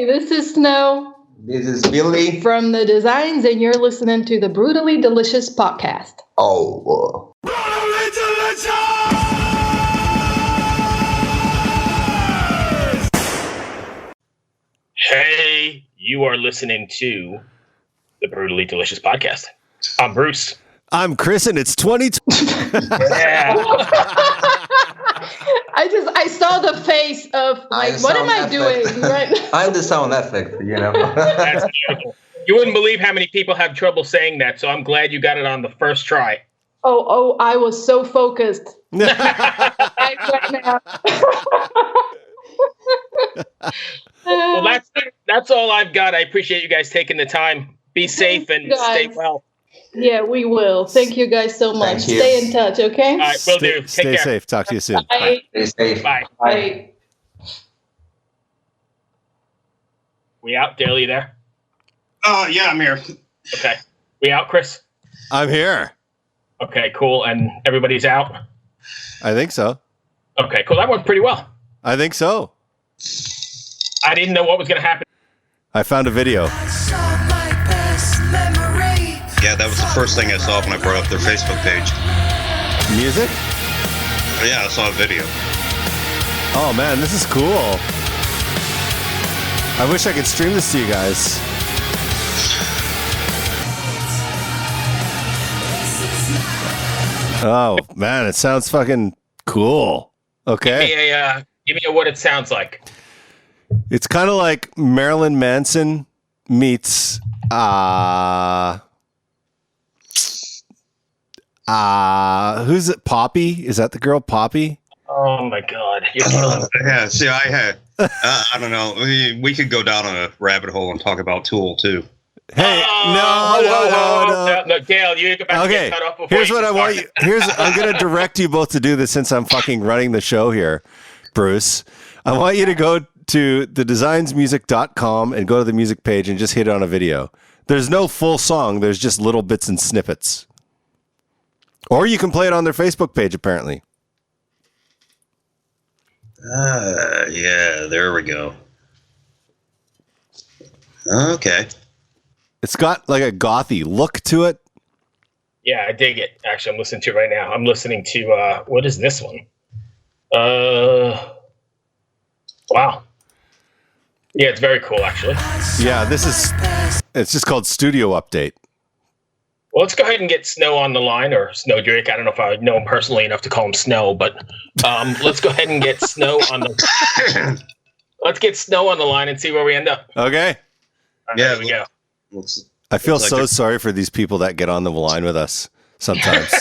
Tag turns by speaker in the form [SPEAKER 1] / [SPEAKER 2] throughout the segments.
[SPEAKER 1] Hey, this is Snow.
[SPEAKER 2] This is Billy.
[SPEAKER 1] From The Designs, and you're listening to the Brutally Delicious podcast.
[SPEAKER 2] Oh.
[SPEAKER 3] Brutally Delicious!
[SPEAKER 4] Hey, you are listening to the Brutally Delicious podcast. I'm Bruce.
[SPEAKER 5] I'm Chris, and it's 2020.
[SPEAKER 4] Yeah.
[SPEAKER 1] I saw the face of, like, what am I doing? Right?
[SPEAKER 2] I'm the sound effect, you know.
[SPEAKER 4] That's beautiful. You wouldn't believe how many people have trouble saying that, so I'm glad you got it on the first try.
[SPEAKER 1] Oh, I was so focused.
[SPEAKER 4] Well, that's all I've got. I appreciate you guys taking the time. Be safe and stay well.
[SPEAKER 1] Yeah, we will. Thank you guys so much. Stay in touch, okay?
[SPEAKER 4] All right, will do. Take
[SPEAKER 5] Stay
[SPEAKER 4] care.
[SPEAKER 5] safe. Talk to you soon.
[SPEAKER 1] Bye.
[SPEAKER 2] Stay safe.
[SPEAKER 4] Bye.
[SPEAKER 1] Bye.
[SPEAKER 4] We out? Dale, you there?
[SPEAKER 6] Yeah, I'm here.
[SPEAKER 4] Okay. We out, Chris?
[SPEAKER 5] I'm here.
[SPEAKER 4] Okay, cool. And everybody's out?
[SPEAKER 5] I think so.
[SPEAKER 4] Okay, cool. That went pretty well.
[SPEAKER 5] I think so.
[SPEAKER 4] I didn't know what was going to happen.
[SPEAKER 5] I found a video.
[SPEAKER 6] Yeah, that was the first thing I saw when I brought up their Facebook page.
[SPEAKER 5] Music?
[SPEAKER 6] Yeah, I saw a video.
[SPEAKER 5] Oh, man, this is cool. I wish I could stream this to you guys. Oh, man, it sounds fucking cool. Okay.
[SPEAKER 4] Give me a what it sounds like.
[SPEAKER 5] It's kind of like Marilyn Manson meets who's it? Poppy? Is that the girl Poppy?
[SPEAKER 4] Oh my God! You're killing me.
[SPEAKER 6] Yeah, see, I had, I don't know. We could go down a rabbit hole and talk about Tool too.
[SPEAKER 5] Hey,
[SPEAKER 4] no, Dale, you about to
[SPEAKER 5] Okay,
[SPEAKER 4] get cut off before
[SPEAKER 5] here's
[SPEAKER 4] you
[SPEAKER 5] what I
[SPEAKER 4] start.
[SPEAKER 5] want you. I'm going to direct you both to do this since I'm fucking running the show here, Bruce. I want you to go to thedesignsmusic.com and go to the music page and just hit on a video. There's no full song. There's just little bits and snippets. Or you can play it on their Facebook page, apparently.
[SPEAKER 6] Yeah, there we go. Okay.
[SPEAKER 5] It's got like a gothy look to it.
[SPEAKER 4] Yeah, I dig it. Actually, I'm listening to it right now. I'm listening to what is this one? Wow. Yeah, it's very cool, actually.
[SPEAKER 5] Yeah, it's just called Studio Update.
[SPEAKER 4] Well, let's go ahead and get Snow on the line, or Sno Drake. I don't know if I know him personally enough to call him Snow, but let's go ahead and get Snow on the. Let's get Snow on the line and see where we end up.
[SPEAKER 5] Okay.
[SPEAKER 4] There we go.
[SPEAKER 5] I feel so sorry for these people that get on the line with us sometimes.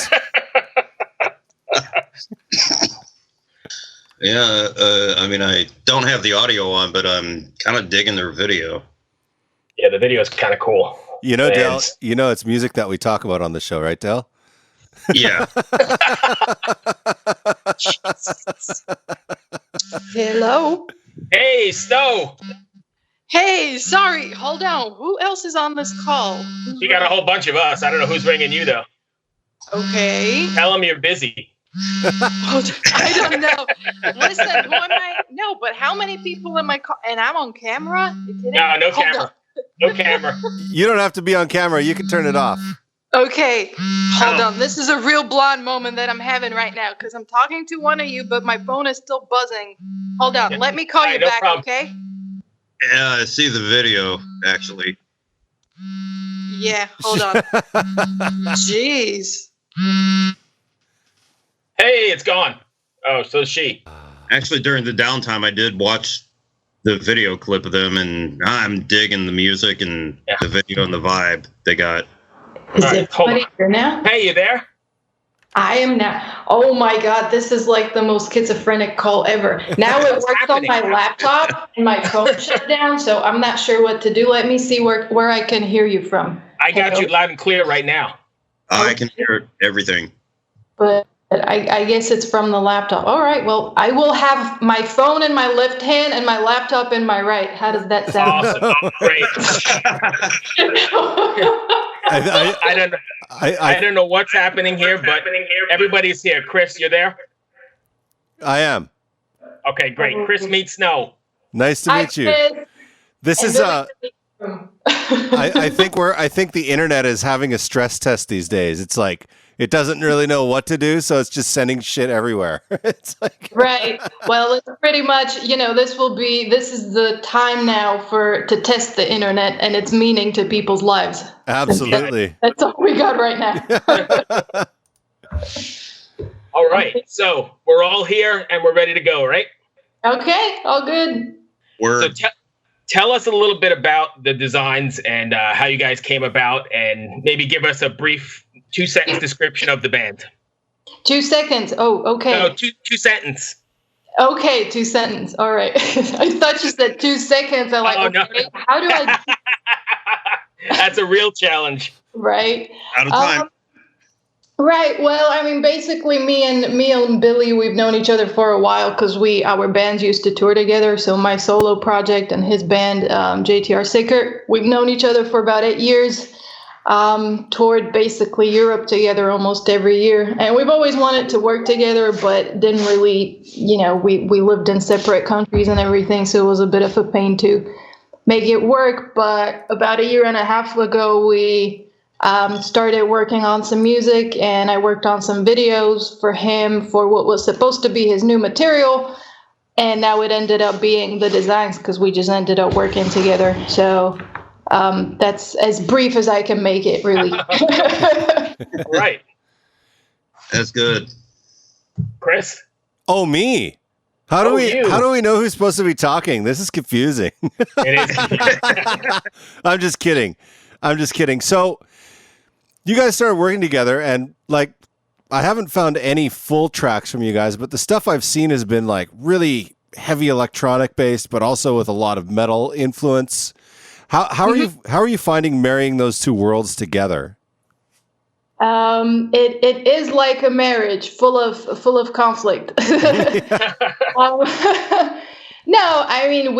[SPEAKER 6] Yeah, I mean, I don't have the audio on, but I'm kind of digging their video.
[SPEAKER 4] Yeah, the video is kind of cool.
[SPEAKER 5] You know, Dale, it's music that we talk about on the show, right, Dale?
[SPEAKER 6] Yeah.
[SPEAKER 1] Hello.
[SPEAKER 4] Hey, Snow.
[SPEAKER 7] Hey, sorry, hold on. Who else is on this call?
[SPEAKER 4] You got a whole bunch of us. I don't know who's ringing you, though.
[SPEAKER 7] Okay.
[SPEAKER 4] Tell them you're busy.
[SPEAKER 7] I don't know. Listen, who am I? No, but how many people am I call? And I'm on camera? You kidding?
[SPEAKER 4] No
[SPEAKER 7] Hold
[SPEAKER 4] camera.
[SPEAKER 7] on.
[SPEAKER 4] No camera.
[SPEAKER 5] You don't have to be on camera. You can turn it off.
[SPEAKER 7] Okay, hold on. This is a real blonde moment that I'm having right now because I'm talking to one of you, but my phone is still buzzing. Hold on. Let me call you
[SPEAKER 4] no
[SPEAKER 7] back,
[SPEAKER 4] problem.
[SPEAKER 7] okay?
[SPEAKER 6] Yeah, I see the video, actually.
[SPEAKER 7] Yeah, hold on. Jeez.
[SPEAKER 4] Hey, it's gone. Oh, so is she.
[SPEAKER 6] Actually, during the downtime, I did watch the video clip of them, and I'm digging the music and the video and the vibe they got.
[SPEAKER 1] Is
[SPEAKER 4] All right,
[SPEAKER 1] it
[SPEAKER 4] hold
[SPEAKER 1] funny
[SPEAKER 4] on.
[SPEAKER 1] here now?
[SPEAKER 4] Hey, you there?
[SPEAKER 1] I am now. Oh my God, this is like the most schizophrenic call ever. Now it works on my laptop and my phone shut down, so I'm not sure what to do. Let me see where I can hear you from.
[SPEAKER 4] I got you loud and clear right now.
[SPEAKER 6] I can hear everything.
[SPEAKER 1] But I guess it's from the laptop. All right, well, I will have my phone in my left hand and my laptop in my right. How does that sound?
[SPEAKER 4] Awesome. Oh, great. I don't know what's happening here, but everybody's here. Chris, you're there?
[SPEAKER 5] I am.
[SPEAKER 4] Okay, great. Chris meets Snow.
[SPEAKER 5] Nice to meet you.
[SPEAKER 1] Chris.
[SPEAKER 5] This
[SPEAKER 1] And
[SPEAKER 5] is I think the internet is having a stress test these days. It's like it doesn't really know what to do, so it's just sending shit everywhere. It's like
[SPEAKER 1] Right. Well, it's pretty much, this is the time now to test the internet and its meaning to people's lives.
[SPEAKER 5] absolutely.
[SPEAKER 1] That's all we got right now.
[SPEAKER 4] All right. So we're all here and we're ready to go, right?
[SPEAKER 1] Okay, all good.
[SPEAKER 6] We're
[SPEAKER 4] So tell us a little bit about the designs and how you guys came about, and maybe give us a brief 2-sentence description of the band.
[SPEAKER 1] 2 seconds. Oh, okay.
[SPEAKER 4] No, two sentence.
[SPEAKER 1] Okay, 2 sentence. All right. I thought you said 2 seconds. I'm like,
[SPEAKER 4] Oh, no.
[SPEAKER 1] okay, how do I?
[SPEAKER 4] That's a real challenge.
[SPEAKER 1] Right.
[SPEAKER 6] out of time.
[SPEAKER 1] Right. Well, I mean, basically, me and Billy, we've known each other for a while because our bands used to tour together. So my solo project and his band, JTR Sicker, we've known each other for about 8 years. Toured basically Europe together almost every year, and we've always wanted to work together, but didn't really. We lived in separate countries and everything, so it was a bit of a pain to make it work. But about 1.5 years ago, we started working on some music, and I worked on some videos for him for what was supposed to be his new material, and now it ended up being the designs because we just ended up working together. So that's as brief as I can make it, really.
[SPEAKER 4] Right.
[SPEAKER 6] That's good.
[SPEAKER 4] Chris?
[SPEAKER 5] Oh, me. How do we know who's supposed to be talking? This is confusing.
[SPEAKER 4] It is.
[SPEAKER 5] I'm just kidding. So you guys started working together, and like I haven't found any full tracks from you guys, but the stuff I've seen has been like really heavy electronic based, but also with a lot of metal influence. How are you finding marrying those two worlds together?
[SPEAKER 1] It is like a marriage full of conflict. No, I mean,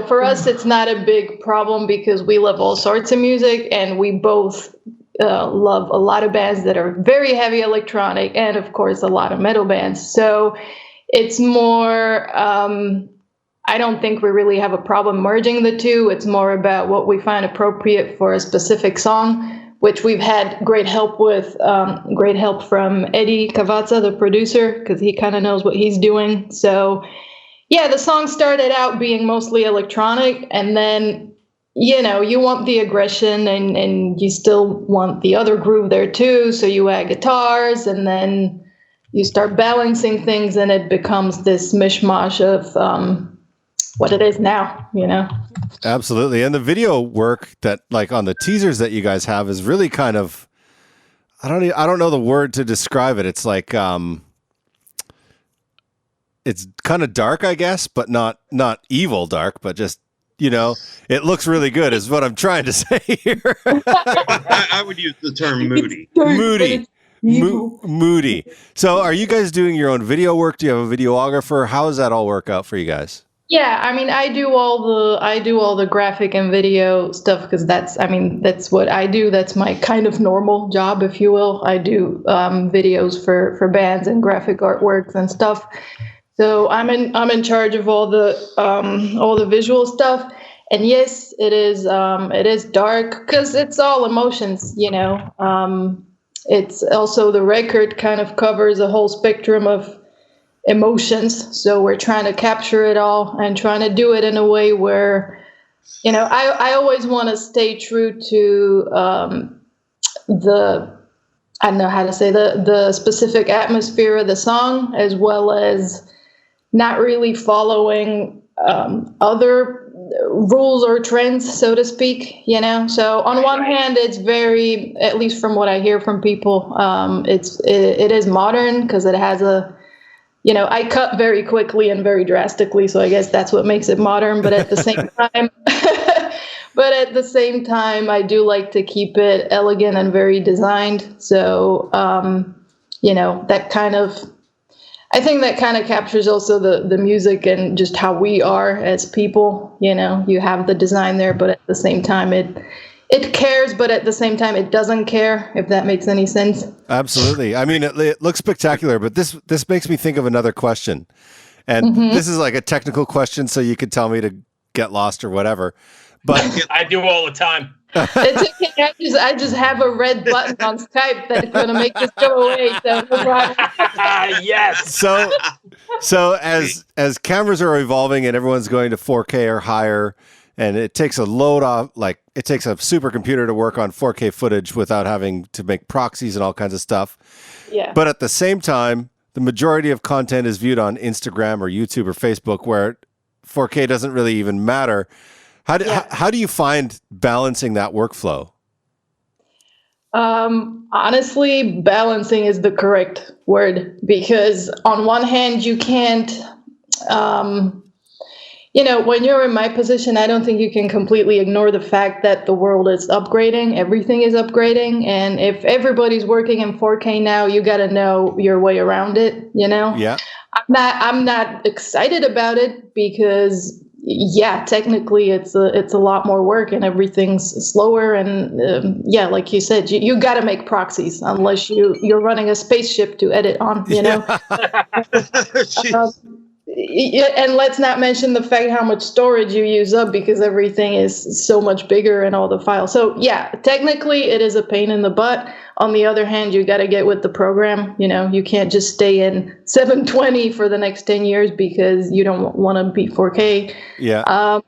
[SPEAKER 1] for us, it's not a big problem because we love all sorts of music, and we both love a lot of bands that are very heavy electronic, and of course, a lot of metal bands. So it's more, I don't think we really have a problem merging the two. It's more about what we find appropriate for a specific song, which we've had great help from Eddie Cavazza, the producer, because he kind of knows what he's doing. So yeah, the song started out being mostly electronic, and then, you want the aggression and you still want the other groove there too. So you add guitars, and then you start balancing things, and it becomes this mishmash of what it is now,
[SPEAKER 5] Absolutely. And the video work that like on the teasers that you guys have is really kind of, I don't know the word to describe it. It's like, it's kind of dark, I guess, but not evil dark, but just, it looks really good is what I'm trying to say here.
[SPEAKER 6] I would use the term moody.
[SPEAKER 5] Moody. So are you guys doing your own video work? Do you have a videographer? How does that all work out for you guys?
[SPEAKER 1] Yeah, I mean, I do all the graphic and video stuff because that's what I do. That's my kind of normal job, if you will. I do videos for bands and graphic artworks and stuff. So I'm in charge of all the visual stuff. And yes, it is dark because it's all emotions, It's also the record kind of covers a whole spectrum of emotions, so we're trying to capture it all and trying to do it in a way where, I always want to stay true to the specific atmosphere of the song, as well as not really following other rules or trends, so to speak, So on one hand, it's very, at least from what I hear from people, it is modern because it has I cut very quickly and very drastically, so I guess that's what makes it modern. But at the same time, I do like to keep it elegant and very designed. So, I think that kind of captures also the music and just how we are as people. You have the design there, but at the same time, it cares, but at the same time, it doesn't care, if that makes any sense.
[SPEAKER 5] Absolutely. I mean, it looks spectacular, but this makes me think of another question. And this is like a technical question, so you could tell me to get lost or whatever. But
[SPEAKER 4] I do all the time.
[SPEAKER 1] It's okay. I just have a red button on Skype that's going to make this go away. So no problem.
[SPEAKER 4] Yes.
[SPEAKER 5] So as cameras are evolving and everyone's going to 4K or higher, and it takes a load off, like it takes a supercomputer to work on 4K footage without having to make proxies and all kinds of stuff.
[SPEAKER 1] Yeah.
[SPEAKER 5] But at the same time, the majority of content is viewed on Instagram or YouTube or Facebook, where 4K doesn't really even matter. How do you find balancing that workflow?
[SPEAKER 1] Honestly, balancing is the correct word, because on one hand, you can't, when you're in my position, I don't think you can completely ignore the fact that the world is upgrading. Everything is upgrading. And if everybody's working in 4K now, you got to know your way around it,
[SPEAKER 5] Yeah.
[SPEAKER 1] I'm not excited about it because technically it's a lot more work and everything's slower. And like you said, you got to make proxies unless you're running a spaceship to edit on, and let's not mention the fact how much storage you use up because everything is so much bigger and all the files. So technically it is a pain in the butt. On the other hand, you got to get with the program. You can't just stay in 720 for the next 10 years because you don't want to be 4K.
[SPEAKER 5] Yeah.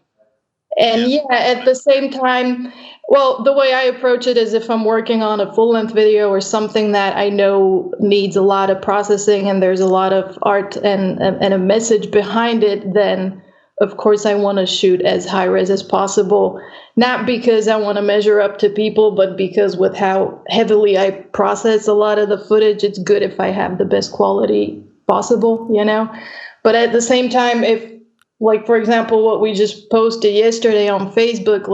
[SPEAKER 1] At the same time, the way I approach it is if I'm working on a full-length video or something that I know needs a lot of processing and there's a lot of art and a message behind it, then of course I want to shoot as high res as possible. Not because I want to measure up to people, but because with how heavily I process a lot of the footage, it's good if I have the best quality possible, But at the same time, if, like, for example, what we just posted yesterday on Facebook,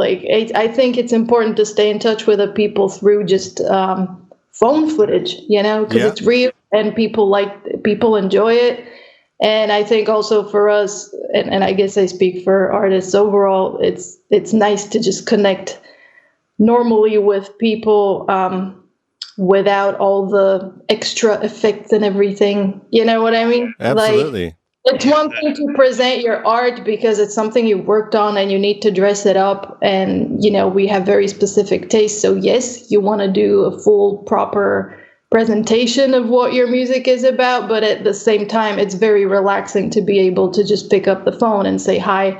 [SPEAKER 1] I think it's important to stay in touch with the people through just phone footage, because it's real and people enjoy it. And I think also for us, and I guess I speak for artists overall, it's nice to just connect normally with people without all the extra effects and everything. You know what I mean?
[SPEAKER 5] Absolutely.
[SPEAKER 1] It's one thing to present your art because it's something you worked on and you need to dress it up. And, we have very specific tastes. So, yes, you want to do a full, proper presentation of what your music is about. But at the same time, it's very relaxing to be able to just pick up the phone and say hi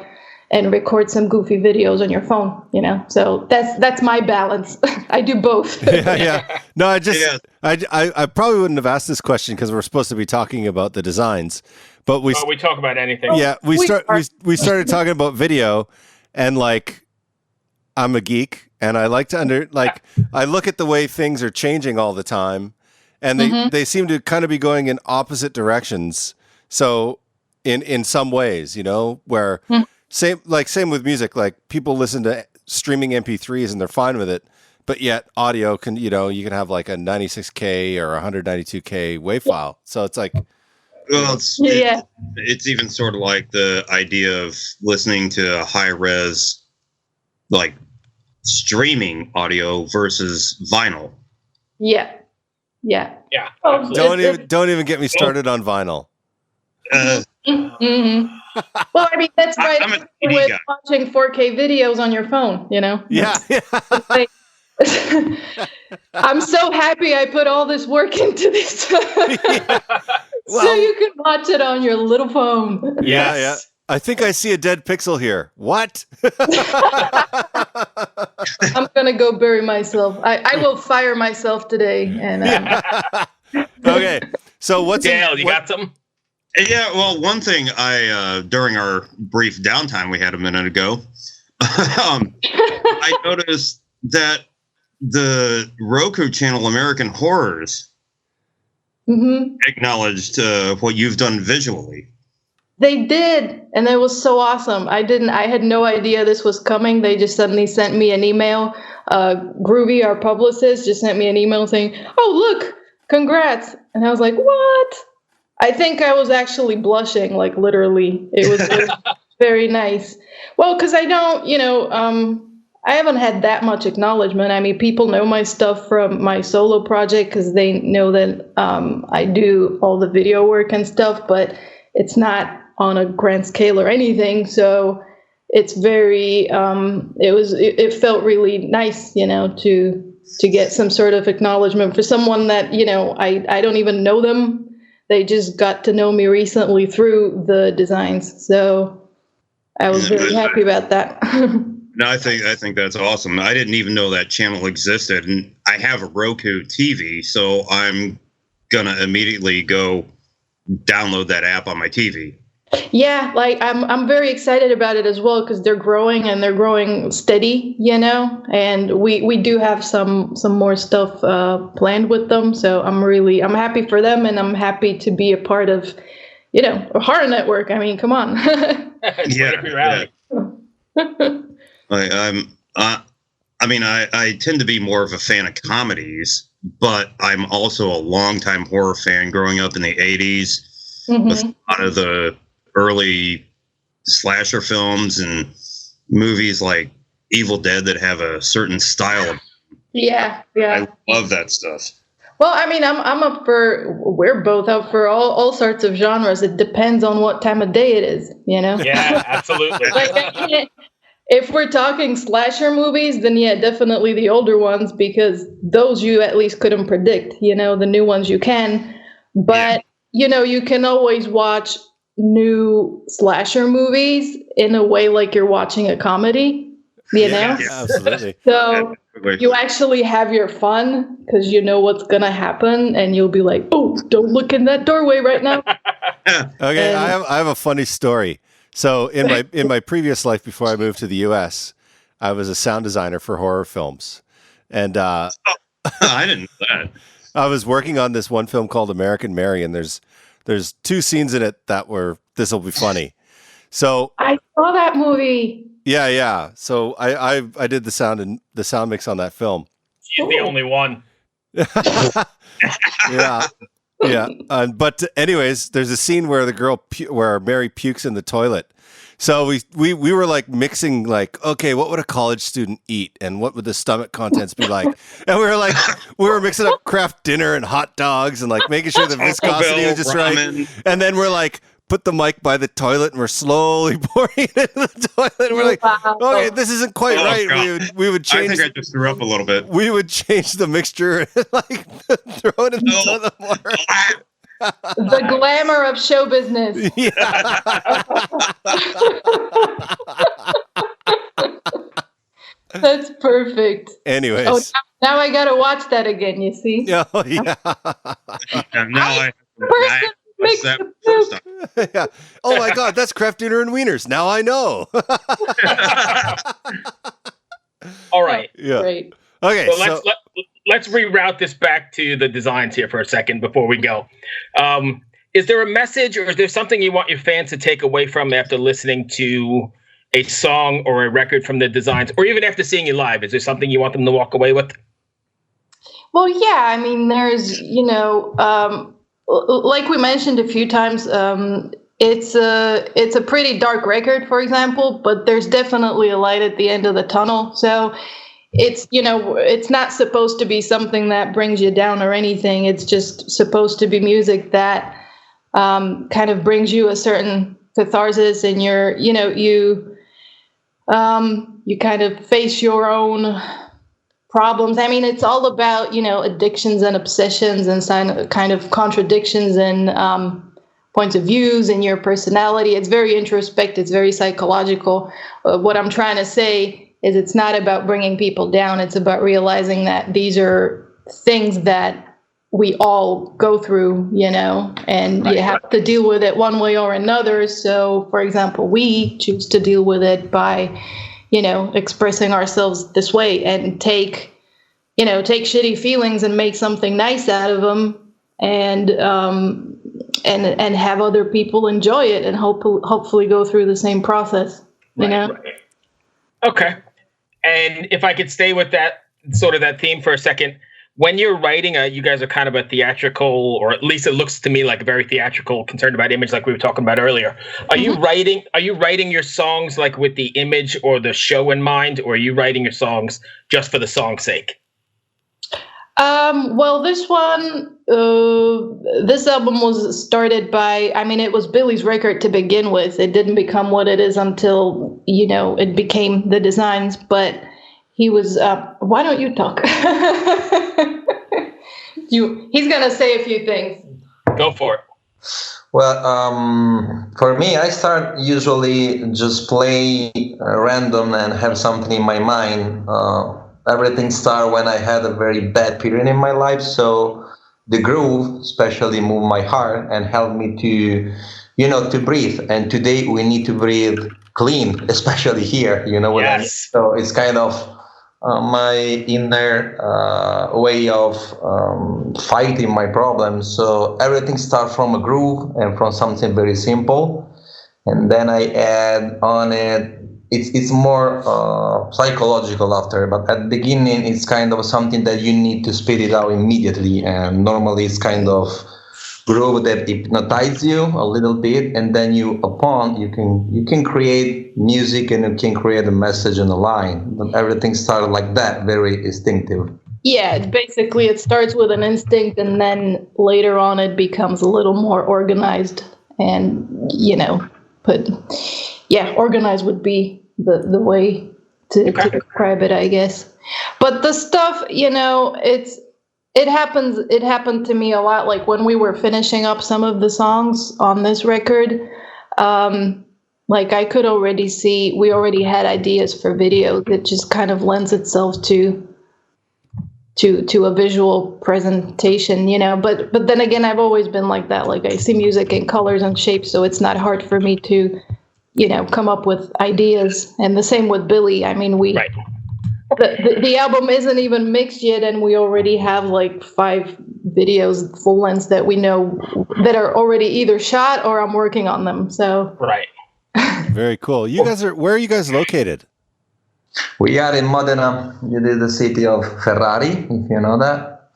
[SPEAKER 1] and record some goofy videos on your phone, So that's my balance. I do both.
[SPEAKER 5] Yeah. No, I probably wouldn't have asked this question because we're supposed to be talking about the designs. But we
[SPEAKER 4] talk about anything.
[SPEAKER 5] Yeah, we started talking about video, and I'm a geek, and I like to I look at the way things are changing all the time, and they seem to kind of be going in opposite directions. So in some ways, where same with music, people listen to streaming MP3s and they're fine with it, but yet audio can you can have a 96K or 192K WAV file. So it's like.
[SPEAKER 6] Well, it's even sort of like the idea of listening to high res, streaming audio versus vinyl.
[SPEAKER 1] Yeah.
[SPEAKER 5] Don't even get me started on vinyl.
[SPEAKER 1] Well, I mean that's right.
[SPEAKER 6] I'm a
[SPEAKER 1] with
[SPEAKER 6] guy.
[SPEAKER 1] Watching 4K videos on your phone,
[SPEAKER 5] Yeah.
[SPEAKER 1] I'm so happy I put all this work into this. So you can watch it on your little phone.
[SPEAKER 5] Yes. Yeah. I think I see a dead pixel here. What?
[SPEAKER 1] I'm gonna go bury myself. I will fire myself today. And
[SPEAKER 5] okay. So what's
[SPEAKER 4] Dale? You got something?
[SPEAKER 6] Yeah. Well, one thing during our brief downtime we had a minute ago, I noticed that the Roku channel American Horrors acknowledged what you've done visually.
[SPEAKER 1] They did, and it was so awesome. I had no idea this was coming. They just suddenly sent me an email. Groovy, our publicist, just sent me an email saying, "Oh, look, congrats." And I was like, "What?" I think I was actually blushing, literally. It was very nice. Well, because I don't, I haven't had that much acknowledgement. I mean, people know my stuff from my solo project because they know that I do all the video work and stuff, but it's not on a grand scale or anything. So it's very it felt really nice, to get some sort of acknowledgement for someone that, I don't even know them. They just got to know me recently through the designs. So I was very happy about that.
[SPEAKER 6] No, I think that's awesome. I didn't even know that channel existed, and I have a Roku TV, so I'm gonna immediately go download that app on my TV.
[SPEAKER 1] Yeah, like I'm very excited about it as well because they're growing and they're growing steady, and we do have some more stuff planned with them. So I'm happy for them, and I'm happy to be a part of, a horror network. I mean, come on.
[SPEAKER 6] Yeah. I tend to be more of a fan of comedies, but I'm also a longtime horror fan growing up in the 80s with a lot of the early slasher films and movies like Evil Dead that have a certain style.
[SPEAKER 1] Yeah.
[SPEAKER 6] I love that stuff.
[SPEAKER 1] Well, I mean, I'm up for, we're both up for all sorts of genres. It depends on what time of day it is,
[SPEAKER 4] Yeah, absolutely.
[SPEAKER 1] Like, if we're talking slasher movies, then yeah, definitely the older ones, because those you at least couldn't predict, the new ones you can. But, you can always watch new slasher movies in a way like you're watching a comedy, know?
[SPEAKER 5] Yeah, absolutely.
[SPEAKER 1] So you actually have your fun because you know what's going to happen, and you'll be like, oh, don't look in that doorway right now.
[SPEAKER 5] Okay, I have a funny story. So in my previous life before I moved to the US, I was a sound designer for horror films. And
[SPEAKER 6] I didn't know that.
[SPEAKER 5] I was working on this one film called American Mary, and there's 2 scenes in it that were, this will be funny. So
[SPEAKER 1] I saw that movie.
[SPEAKER 5] Yeah. So I did the sound mix on that film.
[SPEAKER 4] You're the only one.
[SPEAKER 5] Yeah. But anyways, there's a scene where where Mary pukes in the toilet. So we were like mixing, like, okay, what would a college student eat, and what would the stomach contents be like? And we were mixing up craft dinner and hot dogs, and like making sure the viscosity was just right. And then we're like, put the mic by the toilet, and we're slowly pouring it into the toilet. And we're like, okay, this isn't quite right.
[SPEAKER 6] God.
[SPEAKER 5] We would change.
[SPEAKER 6] I think I just threw up a little bit.
[SPEAKER 5] We would change the mixture and like throw it in the toilet more.
[SPEAKER 1] The glamour of show business.
[SPEAKER 5] Yeah.
[SPEAKER 1] That's perfect.
[SPEAKER 5] Anyways.
[SPEAKER 1] Oh, now I gotta watch that again, you see?
[SPEAKER 5] Yeah. Yeah. Yeah. Oh my God, that's craft dinner and wieners. Now I know.
[SPEAKER 4] All right.
[SPEAKER 5] Yeah.
[SPEAKER 1] Great.
[SPEAKER 5] Okay.
[SPEAKER 4] So let's reroute this back to the designs here for a second before we go. Is there a message, or is there something you want your fans to take away from after listening to a song or a record from the designs, or even after seeing you live? Is there something you want them to walk away with?
[SPEAKER 1] Well, yeah. I mean, there's, like we mentioned a few times, it's a pretty dark record, for example, but there's definitely a light at the end of the tunnel. So it's, it's not supposed to be something that brings you down or anything. It's just supposed to be music that kind of brings you a certain catharsis, and you kind of face your own problems. I mean, it's all about, addictions and obsessions and kind of contradictions and points of views in your personality. It's very introspective. It's very psychological. What I'm trying to say is it's not about bringing people down. It's about realizing that these are things that we all go through, and you have to deal with it one way or another. So, for example, we choose to deal with it by, expressing ourselves this way, and take shitty feelings and make something nice out of them, and have other people enjoy it, and hopefully go through the same process, Right.
[SPEAKER 4] Okay. And if I could stay with that sort of that theme for a second, when you're writing, you guys are kind of a theatrical, or at least it looks to me like a very theatrical, concerned about image, like we were talking about earlier. Are you writing your songs like with the image or the show in mind, or are you writing your songs just for the song's sake?
[SPEAKER 1] Well, this one, this album was started by, I mean, it was Billy's record to begin with. It didn't become what it is until, it became the Designs, but he was, why don't you talk? He's going to say a few things.
[SPEAKER 4] Go for it.
[SPEAKER 2] Well, for me, I start usually just play random and have something in my mind. Everything started when I had a very bad period in my life. So the groove especially moved my heart and helped me to breathe. And today we need to breathe clean, especially here. You know what I mean? So it's kind of my inner way of fighting my problems. So everything starts from a groove and from something very simple. And then I add on it. It's more psychological after, but at the beginning it's kind of something that you need to spit it out immediately, and normally it's kind of groove that hypnotizes you a little bit, and then you can create music and you can create a message in a line. But everything started like that, very instinctive.
[SPEAKER 1] Yeah, basically it starts with an instinct, and then later on it becomes a little more organized, and organized would be the way to describe it, I guess. But the stuff, it happened to me a lot. Like when we were finishing up some of the songs on this record, like I could already see we already had ideas for video that just kind of lends itself to a visual presentation, but then again, I've always been like that. Like I see music in colors and shapes, so it's not hard for me to come up with ideas. And the same with Billy. I mean, the album isn't even mixed yet, and we already have like 5 videos, full lengths that we know that are already either shot or I'm working on them. So
[SPEAKER 5] very cool. Where are you guys located?
[SPEAKER 2] We are in Modena. It is the city of Ferrari, if you know that.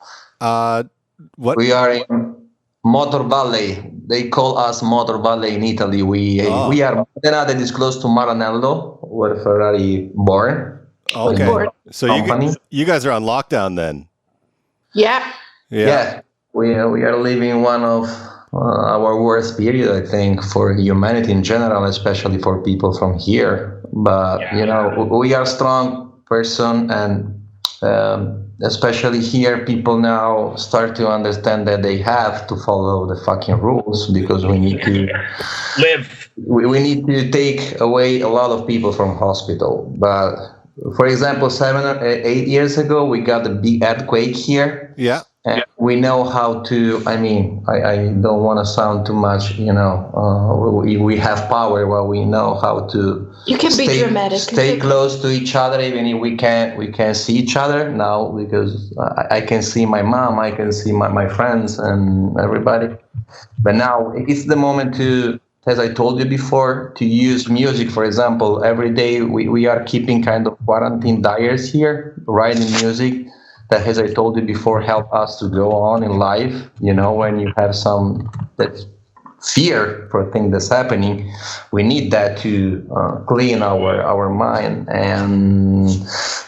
[SPEAKER 5] What?
[SPEAKER 2] We are in Motor Valley. They call us Motor Valley in Italy. We are Modena, that is close to Maranello, where Ferrari born.
[SPEAKER 5] Okay. So you guys are on lockdown then?
[SPEAKER 1] Yeah.
[SPEAKER 2] We are living one of our worst period, I think, for humanity in general, especially for people from here. But we are strong person, and especially here, people now start to understand that they have to follow the fucking rules, because we need to
[SPEAKER 4] live.
[SPEAKER 2] We need to take away a lot of people from hospital. But for example, 7 or 8 years ago, we got a big earthquake here.
[SPEAKER 5] Yeah.
[SPEAKER 2] And we know how to, I don't want to sound too much, we have power, well, we know how to
[SPEAKER 1] you can be dramatic.
[SPEAKER 2] Stay close to each other, even if we can't see each other now, because I can see my mom, I can see my friends and everybody. But now it's the moment to, as I told you before, to use music. For example, every day we are keeping kind of quarantine diaries here, writing music that, as I told you before, help us to go on in life. When you have that fear for things that's happening, we need that to clean our mind, and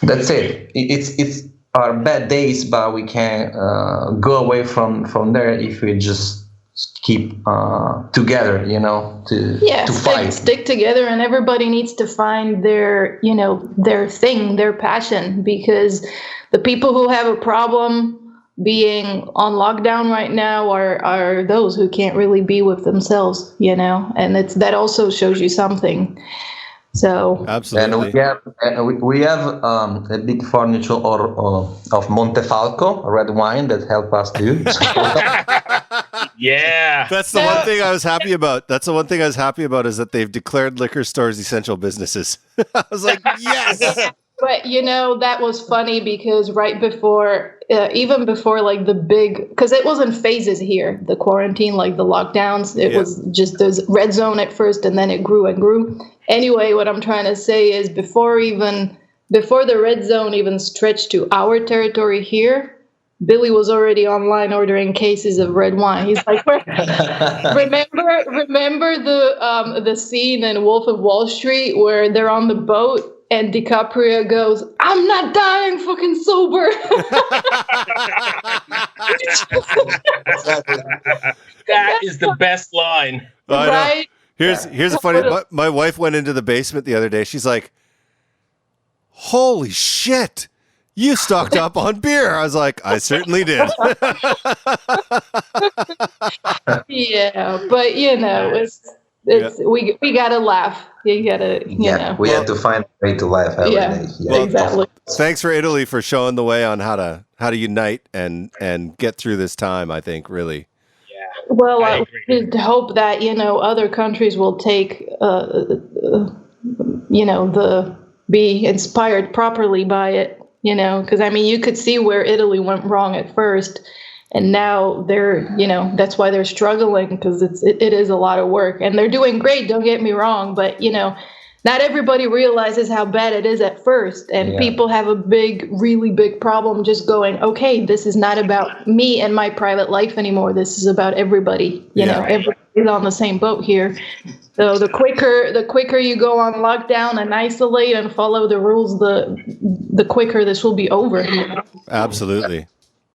[SPEAKER 2] that's it. It's our bad days, but we can go away from there if we just keep together, to fight.
[SPEAKER 1] Stick together, and everybody needs to find their thing, their passion, because the people who have a problem being on lockdown right now are those who can't really be with themselves, and that also shows you something. So
[SPEAKER 5] absolutely.
[SPEAKER 2] And we have a big furniture of Montefalco red wine that help us too.
[SPEAKER 4] Yeah.
[SPEAKER 5] That's the one thing I was happy about. That's the one thing I was happy about, is that they've declared liquor stores essential businesses. I was like, yes.
[SPEAKER 1] But that was funny, because right before, even before like the big, because it was in phases here, the quarantine, like the lockdowns, it was just this red zone at first, and then it grew and grew. Anyway, what I'm trying to say is before the red zone even stretched to our territory here, Billy was already online ordering cases of red wine. He's like, remember the scene in Wolf of Wall Street where they're on the boat and DiCaprio goes, "I'm not dying fucking sober."
[SPEAKER 4] That is the best line.
[SPEAKER 1] Right?
[SPEAKER 5] Here's a funny. My wife went into the basement the other day. She's like, "Holy shit, you stocked up on beer." I was like, "I certainly did."
[SPEAKER 1] Yeah, but we gotta laugh. You gotta, know.
[SPEAKER 2] We have to find a way to laugh every day.
[SPEAKER 5] Well,
[SPEAKER 1] exactly.
[SPEAKER 5] Thanks for Italy for showing the way on how to unite and get through this time. I think really.
[SPEAKER 1] Well, I just hope that other countries will take be inspired properly by it. Because I mean, you could see where Italy went wrong at first, and now they're that's why they're struggling, because it is a lot of work, and they're doing great. Don't get me wrong, but not everybody realizes how bad it is at first, and people have a really big problem just going, okay, this is not about me and my private life anymore. This is about everybody. Everybody's on the same boat here. So the quicker you go on lockdown and isolate and follow the rules, the quicker this will be over.
[SPEAKER 5] Absolutely.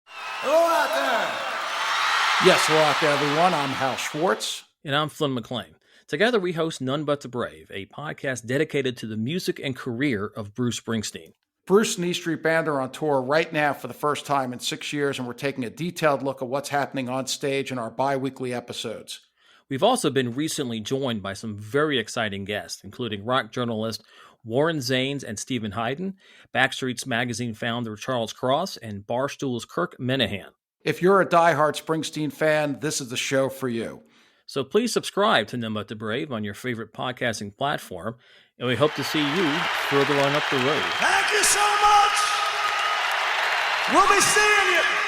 [SPEAKER 3] Hello out there. Yes, hello out there, everyone. I'm Hal Schwartz.
[SPEAKER 8] And I'm Flynn McLean. Together we host None But the Brave, a podcast dedicated to the music and career of Bruce Springsteen.
[SPEAKER 3] Bruce and E Street Band are on tour right now for the first time in 6 years, and we're taking a detailed look at what's happening on stage in our bi-weekly episodes.
[SPEAKER 8] We've also been recently joined by some very exciting guests, including rock journalist Warren Zanes and Stephen Hayden, Backstreet's Magazine founder Charles Cross, and Barstool's Kirk Minahan.
[SPEAKER 3] If you're a diehard Springsteen fan, this is the show for you.
[SPEAKER 8] So please subscribe to None But the Brave on your favorite podcasting platform, and we hope to see you further on up the road.
[SPEAKER 9] Thank you so much. We'll be seeing you.